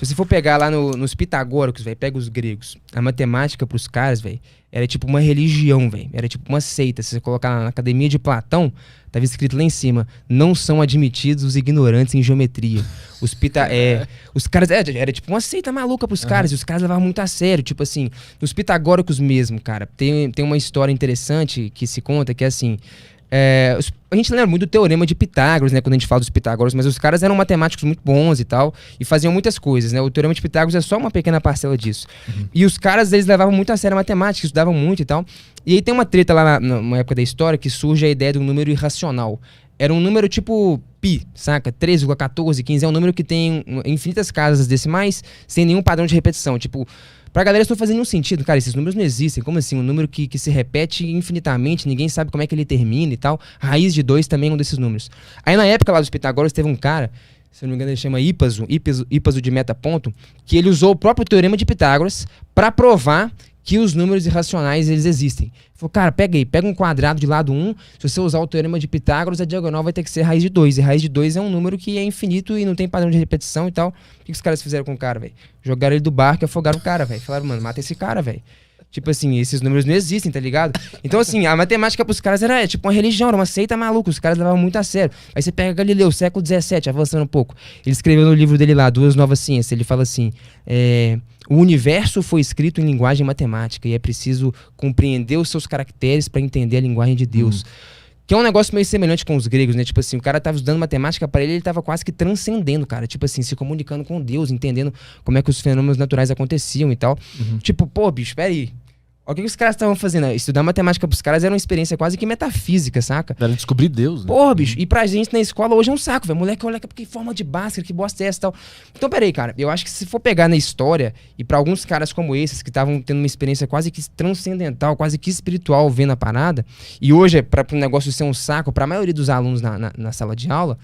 Se você for pegar lá nos pitagóricos, velho, pega os gregos. A matemática pros caras, velho, era tipo uma religião, velho. Era tipo uma seita. Se você colocar na Academia de Platão, tava escrito lá em cima: não são admitidos os ignorantes em geometria. Os caras... Era tipo uma seita maluca pros caras. E os caras levavam muito a sério. Tipo assim, nos pitagóricos mesmo, cara. Tem uma história interessante que se conta que é assim... a gente lembra muito do Teorema de Pitágoras, né, quando a gente fala dos Pitágoras, mas os caras eram matemáticos muito bons e tal, e faziam muitas coisas, né? O Teorema de Pitágoras é só uma pequena parcela disso. E os caras, eles levavam muito a sério a matemática, estudavam muito e tal. E aí tem uma treta lá numa época da história que surge a ideia do número irracional. Era um número tipo pi, saca? 13,1415 é um número que tem infinitas casas decimais sem nenhum padrão de repetição. Tipo, pra galera isso não faz nenhum sentido, cara, esses números não existem. Como assim? Um número que se repete infinitamente, ninguém sabe como é que ele termina e tal. Raiz de 2 também é um desses números. Aí na época lá dos Pitágoras teve um cara, se eu não me engano ele chama Hipaso de Metaponto, que ele usou o próprio Teorema de Pitágoras pra provar que os números irracionais, eles existem. Ele falou, cara, pega um quadrado de lado 1, se você usar o Teorema de Pitágoras, a diagonal vai ter que ser raiz de 2. E raiz de 2 é um número que é infinito e não tem padrão de repetição e tal. O que os caras fizeram com o cara, velho? Jogaram ele do barco e afogaram o cara, velho. Falaram, mano, mata esse cara, velho. Tipo assim, esses números não existem, tá ligado? Então, assim, a matemática pros caras era tipo uma religião, era uma seita maluca, os caras levavam muito a sério. Aí você pega Galileu, século XVII, avançando um pouco. Ele escreveu no livro dele lá, Duas Novas Ciências, ele fala assim, o universo foi escrito em linguagem matemática e é preciso compreender os seus caracteres para entender a linguagem de Deus. Que é um negócio meio semelhante com os gregos, né? Tipo assim, o cara tava estudando matemática, para ele tava quase que transcendendo, cara. Tipo assim, se comunicando com Deus, entendendo como é que os fenômenos naturais aconteciam e tal. Tipo, pô, bicho, peraí. O que os caras estavam fazendo? Estudar matemática pros caras era uma experiência quase que metafísica, saca? Era descobrir Deus, né? Porra, bicho. E pra gente na escola hoje é um saco, velho. Moleque, olha que forma de Bhaskara, que bosta é essa e tal. Então, peraí, cara. Eu acho que se for pegar na história, e pra alguns caras como esses, que estavam tendo uma experiência quase que transcendental, quase que espiritual vendo a parada, e hoje, pra um negócio ser um saco, pra maioria dos alunos na sala de aula,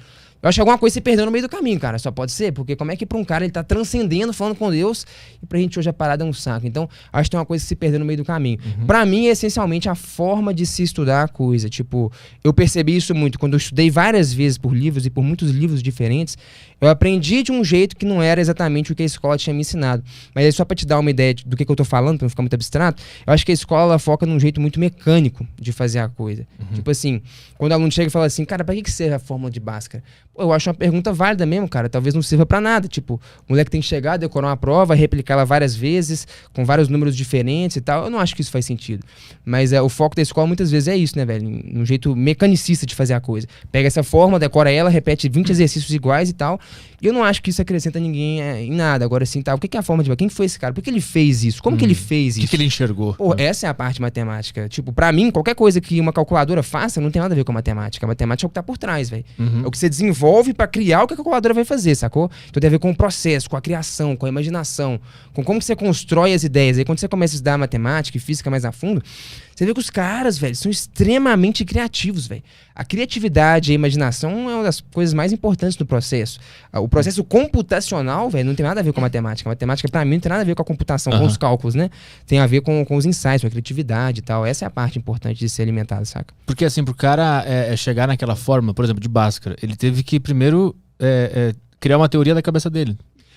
eu acho que alguma coisa se perdeu no meio do caminho, cara. Só pode ser, porque como é que pra um cara ele tá transcendendo, falando com Deus, e pra gente hoje a parada é um saco. Então, acho que tem uma coisa que se perdeu no meio do caminho. Pra mim, é essencialmente a forma de se estudar a coisa. Tipo, eu percebi isso muito. Quando eu estudei várias vezes por livros, e por muitos livros diferentes, eu aprendi de um jeito que não era exatamente o que a escola tinha me ensinado. Mas aí, só pra te dar uma ideia do que eu tô falando, pra não ficar muito abstrato, eu acho que a escola ela foca num jeito muito mecânico de fazer a coisa. Tipo assim, quando o aluno chega e fala assim, cara, pra que serve a fórmula de Bhaskara? Pô, eu acho uma pergunta válida mesmo, cara. Talvez não sirva pra nada. Tipo, o moleque tem que chegar, decorar uma prova, replicá-la várias vezes, com vários números diferentes e tal. Eu não acho que isso faz sentido. Mas o foco da escola muitas vezes é isso, né, velho? Um jeito mecanicista de fazer a coisa. Pega essa fórmula, decora ela, repete 20 exercícios iguais e tal. E eu não acho que isso acrescenta ninguém em nada. Agora, assim, tá, o que é a forma de... Quem foi esse cara? Por que ele fez isso? Como que ele fez isso? O que ele enxergou? Pô, essa é a parte matemática. Tipo, pra mim, qualquer coisa que uma calculadora faça não tem nada a ver com a matemática. A matemática é o que tá por trás, velho. É o que você desenvolve pra criar o que a calculadora vai fazer, sacou? Então tem a ver com o processo, com a criação, com a imaginação, com como que você constrói as ideias. Aí quando você começa a estudar matemática e física mais a fundo, você vê que os caras, velho, são extremamente criativos, velho. A criatividade e a imaginação é uma das coisas mais importantes do processo. O processo computacional, velho, não tem nada a ver com a matemática. A matemática, pra mim, não tem nada a ver com a computação, com os cálculos, né? Tem a ver com os insights, com a criatividade e tal. Essa é a parte importante de ser alimentado, saca? Porque, assim, pro cara chegar naquela forma, por exemplo, de Bhaskara, ele teve que primeiro criar uma teoria da cabeça dele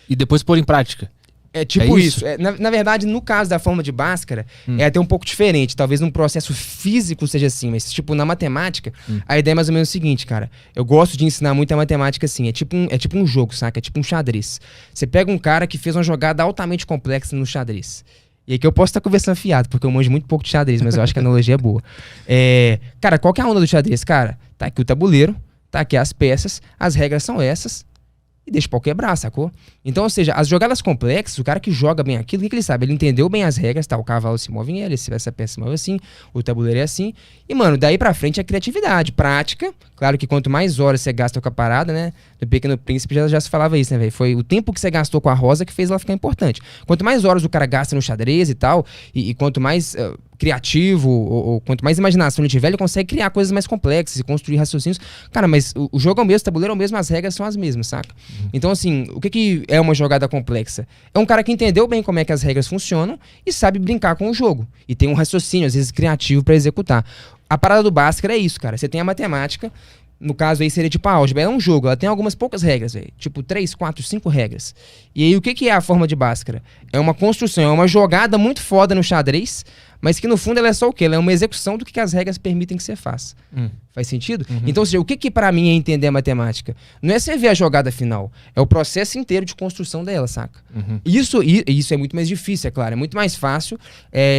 e depois pôr em prática. É tipo isso. Na verdade, no caso da forma de Bhaskara, é até um pouco diferente. Talvez num processo físico seja assim, mas tipo na matemática, a ideia é mais ou menos o seguinte, cara. Eu gosto de ensinar muito a matemática assim. É tipo um jogo, saca? É tipo um xadrez. Você pega um cara que fez uma jogada altamente complexa no xadrez. E aqui eu posso estar conversando fiado, porque eu manjo muito pouco de xadrez, mas eu acho que a analogia é boa. Cara, qual que é a onda do xadrez? Cara, tá aqui o tabuleiro, tá aqui as peças, as regras são essas, e deixa o pau quebrar, sacou? Então, ou seja, as jogadas complexas, o cara que joga bem aquilo, o que ele sabe? Ele entendeu bem as regras, tá? O cavalo se move em L, essa peça se move assim, o tabuleiro é assim. E, mano, daí pra frente é criatividade, prática. Claro que quanto mais horas você gasta com a parada, né? No Pequeno Príncipe já se falava isso, né, velho? Foi o tempo que você gastou com a rosa que fez ela ficar importante. Quanto mais horas o cara gasta no xadrez e tal, e quanto mais criativo, ou quanto mais imaginação ele tiver, ele consegue criar coisas mais complexas e construir raciocínios. Cara, mas o jogo é o mesmo, o tabuleiro é o mesmo, as regras são as mesmas, saca? Então, assim, o que é uma jogada complexa? É um cara que entendeu bem como é que as regras funcionam e sabe brincar com o jogo. E tem um raciocínio, às vezes, criativo pra executar. A parada do Bhaskara é isso, cara. Você tem a matemática, No caso aí seria tipo a álgebra. É um jogo, ela tem algumas poucas regras, velho. Tipo 3, 4, 5 regras. E aí o que é a forma de Bhaskara? É uma construção, é uma jogada muito foda no xadrez, mas que no fundo ela é só o quê? Ela é uma execução do que as regras permitem que você faça. Faz sentido? Então, ou seja, o que pra mim é entender a matemática? Não é você ver a jogada final, é o processo inteiro de construção dela, saca? Isso é muito mais difícil, é claro. É muito mais fácil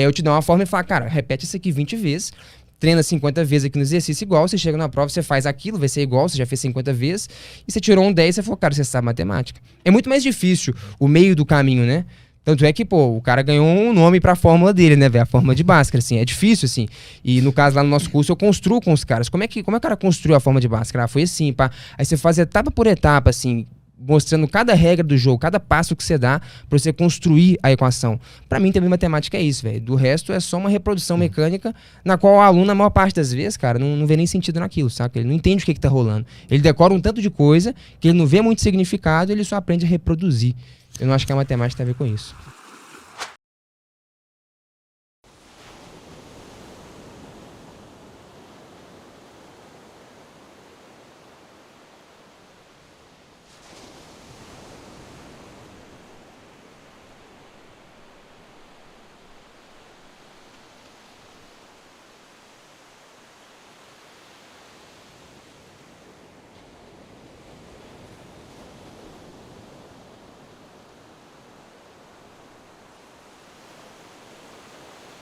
eu te dar uma forma e falar, cara, repete isso aqui 20 vezes, treina 50 vezes aqui no exercício igual, você chega na prova, você faz aquilo, vai ser igual, você já fez 50 vezes, e você tirou um 10, você falou, cara, você sabe matemática. É muito mais difícil o meio do caminho, né? Tanto é que, pô, o cara ganhou um nome pra fórmula dele, né, velho? A fórmula de Bhaskara, assim, é difícil, assim. E no caso, lá no nosso curso, eu construo com os caras. Como é que o cara construiu a forma de Bhaskara? Ah, foi assim, pá. Aí você faz etapa por etapa, assim, mostrando cada regra do jogo, cada passo que você dá pra você construir a equação. Pra mim, também, matemática é isso, velho. Do resto, é só uma reprodução mecânica na qual o aluno, na maior parte das vezes, cara, não vê nem sentido naquilo, saca? Ele não entende o que tá rolando. Ele decora um tanto de coisa que ele não vê muito significado, ele só aprende a reproduzir. Eu não acho que a matemática tem a ver com isso.